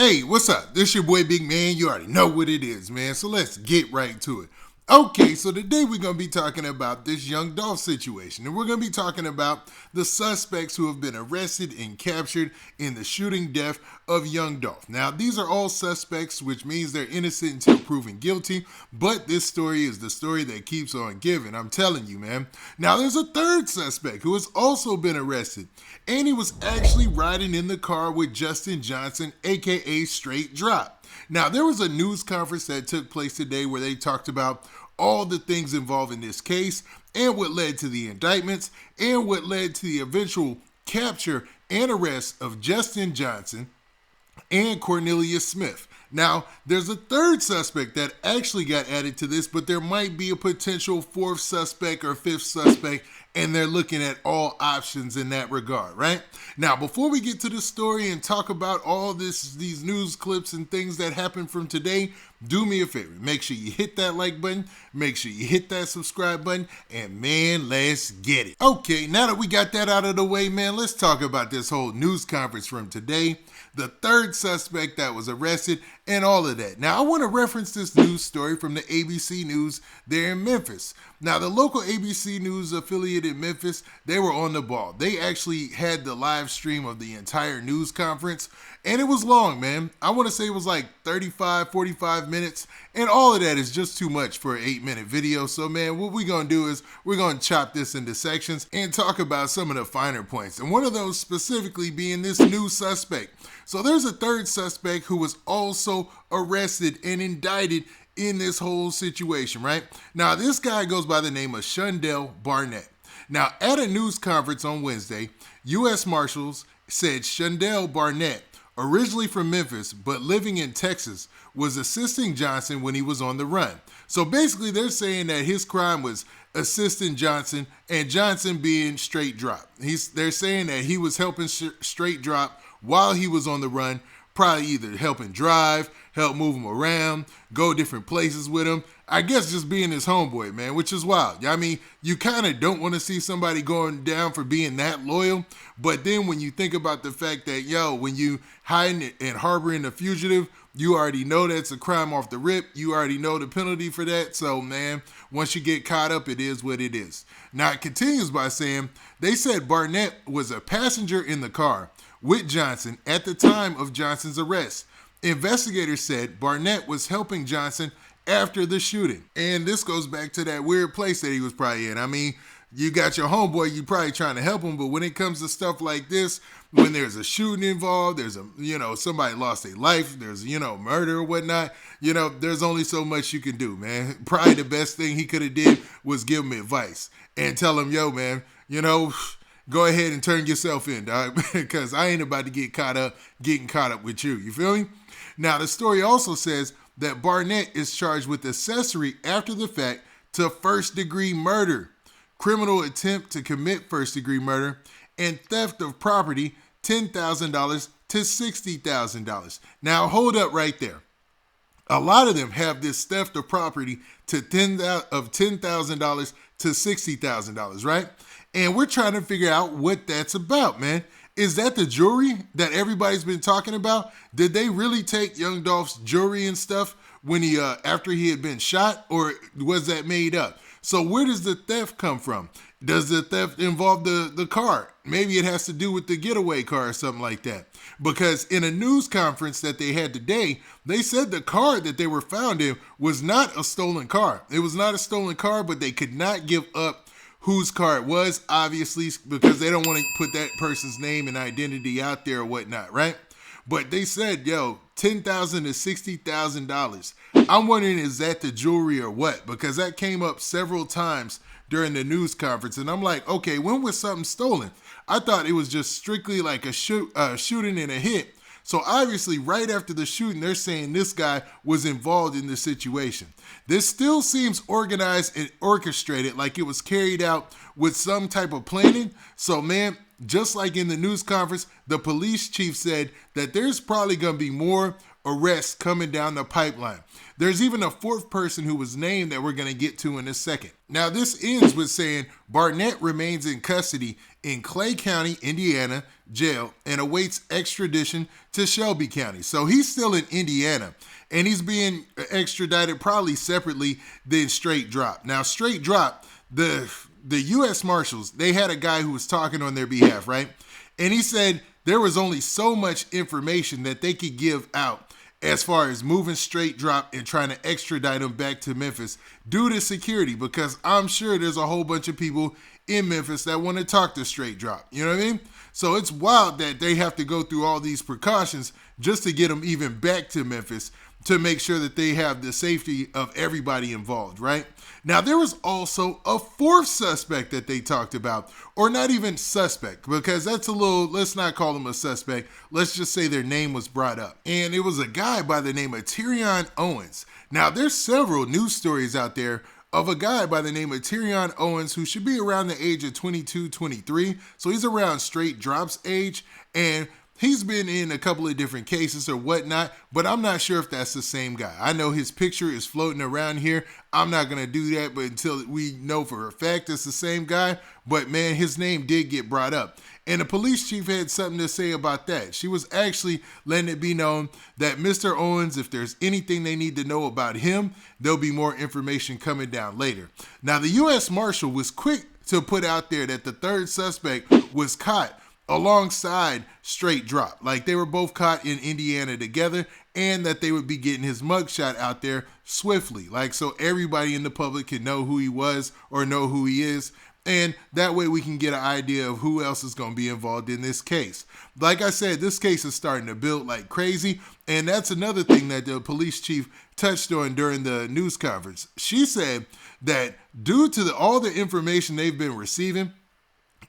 Hey, what's up? This your boy Big Man. You already know what it is, man. So let's get right to it. Okay, so today we're going to be talking about this Young Dolph situation. And we're going to be talking about the suspects who have been arrested and captured in the shooting death of Young Dolph. Now, these are all suspects, which means they're innocent until proven guilty. But this story is the story that keeps on giving. I'm telling you, man. Now, there's a third suspect who has also been arrested. And he was actually riding in the car with Justin Johnson, aka Straight Dropp. Now, there was a news conference that took place today where they talked about all the things involved in this case and what led to the indictments and what led to the eventual capture and arrest of Justin Johnson and Cornelius Smith. Now, there's a third suspect that actually got added to this, but there might be a potential fourth suspect or fifth suspect, and they're looking at all options in that regard, right? Now, before we get to the story and talk about all these news clips and things that happened from today, do me a favor. Make sure you hit that like button, make sure you hit that subscribe button, and man, let's get it. Okay, now that we got that out of the way, man, let's talk about this whole news conference from today, the third suspect that was arrested, and all of that. Now, I want to reference this news story from the ABC News there in Memphis. Now, the local ABC News affiliate in Memphis, they were on the ball. They actually had the live stream of the entire news conference, and it was long, man. I want to say it was like 35, 45 minutes, and all of that is just too much for an 8-minute video. So, man, what we're going to do is we're going to chop this into sections and talk about some of the finer points, and one of those specifically being this new suspect. So there's a third suspect who was also arrested and indicted in this whole situation, right? Now, this guy goes by the name of Shundale Barnett. Now, at a news conference on Wednesday, U.S. Marshals said Shundale Barnett, originally from Memphis but living in Texas, was assisting Johnson when he was on the run. So basically, they're saying that his crime was assisting Johnson and Johnson being Straight Dropp. They're saying that he was helping Straight Dropp while he was on the run, probably either helping drive, help move him around, go different places with him. I guess just being his homeboy, man, which is wild. I mean, you kind of don't want to see somebody going down for being that loyal. But then when you think about the fact that, when you hiding and harboring a fugitive, you already know that's a crime off the rip. You already know the penalty for that. So, man, once you get caught up, it is what it is. Now, it continues by saying they said Barnett was a passenger in the car with Johnson at the time of Johnson's arrest. Investigators said Barnett was helping Johnson after the shooting. And this goes back to that weird place that he was probably in. I mean, you got your homeboy, you probably trying to help him, but when it comes to stuff like this, when there's a shooting involved, there's somebody lost their life, there's, murder or whatnot, there's only so much you can do, man. Probably the best thing he could have did was give him advice and tell him, man, go ahead and turn yourself in, dog, because I ain't about to getting caught up with you. You feel me? Now, the story also says that Barnett is charged with accessory after the fact to first-degree murder, criminal attempt to commit first-degree murder, and theft of property, $10,000 to $60,000. Now, hold up right there. A lot of them have this theft of property to $10,000 to $60,000, right? And we're trying to figure out what that's about, man. Is that the jewelry that everybody's been talking about? Did they really take Young Dolph's jewelry and stuff when after he had been shot, or was that made up? So where does the theft come from? Does the theft involve the car? Maybe it has to do with the getaway car or something like that. Because in a news conference that they had today, they said the car that they were found in was not a stolen car. It was not a stolen car, but they could not give up whose car it was, obviously, because they don't want to put that person's name and identity out there or whatnot, right? But they said, $10,000 to $60,000. I'm wondering, is that the jewelry or what? Because that came up several times during the news conference, and I'm like, okay, when was something stolen? I thought it was just strictly like a shooting and a hit. So obviously, right after the shooting, they're saying this guy was involved in the situation. This still seems organized and orchestrated, like it was carried out with some type of planning. So, man, just like in the news conference, the police chief said that there's probably going to be more arrests coming down the pipeline. There's even a fourth person who was named that we're going to get to in a second. Now, this ends with saying Barnett remains in custody in Clay County, Indiana jail and awaits extradition to Shelby County. So he's still in Indiana and he's being extradited probably separately than Straight Dropp. Now, Straight Dropp, the U.S. Marshals, they had a guy who was talking on their behalf, right? And he said there was only so much information that they could give out as far as moving Straight Dropp and trying to extradite him back to Memphis due to security, because I'm sure there's a whole bunch of people in Memphis that want to talk to Straight Dropp. You know what I mean? So it's wild that they have to go through all these precautions just to get him even back to Memphis to make sure that they have the safety of everybody involved, right? Now, there was also a fourth suspect that they talked about, or not even suspect, because that's a little, let's not call him a suspect. Let's just say their name was brought up. And it was a guy by the name of Tyrion Owens. Now, there's several news stories out there of a guy by the name of Tyrion Owens who should be around the age of 22, 23. So he's around Straight Dropp's age, and he's been in a couple of different cases or whatnot, but I'm not sure if that's the same guy. I know his picture is floating around here. I'm not going to do that, but until we know for a fact it's the same guy. But man, his name did get brought up. And the police chief had something to say about that. She was actually letting it be known that Mr. Owens, if there's anything they need to know about him, there'll be more information coming down later. Now, the U.S. Marshal was quick to put out there that the third suspect was caught alongside Straight Dropp. Like they were both caught in Indiana together, and that they would be getting his mugshot out there swiftly. Like so everybody in the public can know who he was or know who he is. And that way we can get an idea of who else is going to be involved in this case. Like I said, this case is starting to build like crazy. And that's another thing that the police chief touched on during the news conference. She said that due to all the information they've been receiving,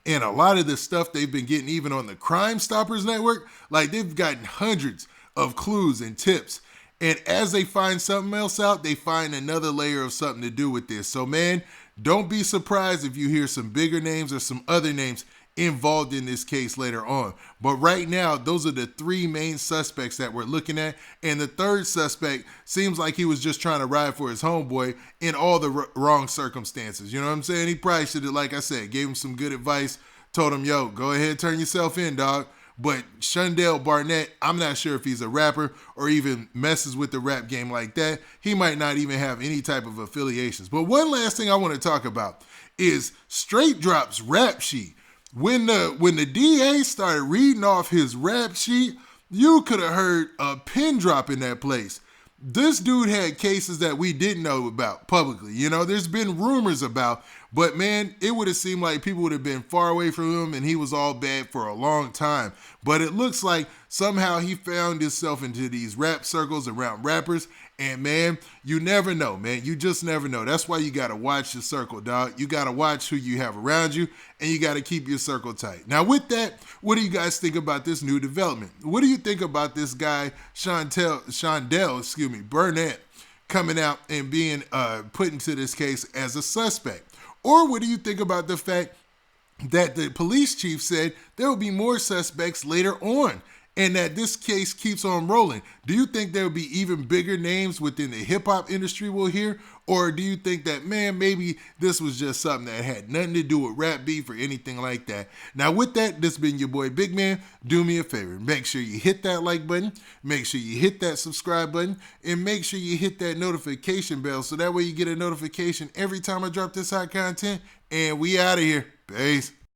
and a lot of the stuff they've been getting even on the Crime Stoppers network, like they've gotten hundreds of clues and tips. And as they find something else out, they find another layer of something to do with this. So man, don't be surprised if you hear some bigger names or some other names involved in this case later on. But right now, those are the three main suspects that we're looking at. And the third suspect seems like he was just trying to ride for his homeboy in all the wrong circumstances. You know what I'm saying? He probably should have, like I said, gave him some good advice, told him, yo, go ahead, turn yourself in, dog. But Shundale Barnett, I'm not sure if he's a rapper or even messes with the rap game like that. He might not even have any type of affiliations. But one last thing I want to talk about is Straight Dropp's rap sheet. When the DA started reading off his rap sheet, you could have heard a pin drop in that place. This dude had cases that we didn't know about publicly. You know, there's been rumors about, but man, it would have seemed like people would have been far away from him and he was all bad for a long time. But it looks like somehow he found himself into these rap circles around rappers. And man, you never know, man. You just never know. That's why you got to watch your circle, dog. You got to watch who you have around you, and you got to keep your circle tight. Now, with that, what do you guys think about this new development? What do you think about this guy, Shundale Barnett, coming out and being put into this case as a suspect? Or what do you think about the fact that the police chief said there will be more suspects later on, and that this case keeps on rolling? Do you think there will be even bigger names within the hip-hop industry we'll hear? Or do you think that, man, maybe this was just something that had nothing to do with rap beef or anything like that? Now, with that, this has been your boy Big Man. Do me a favor. Make sure you hit that like button. Make sure you hit that subscribe button. And make sure you hit that notification bell so that way you get a notification every time I drop this hot content. And we out of here. Peace.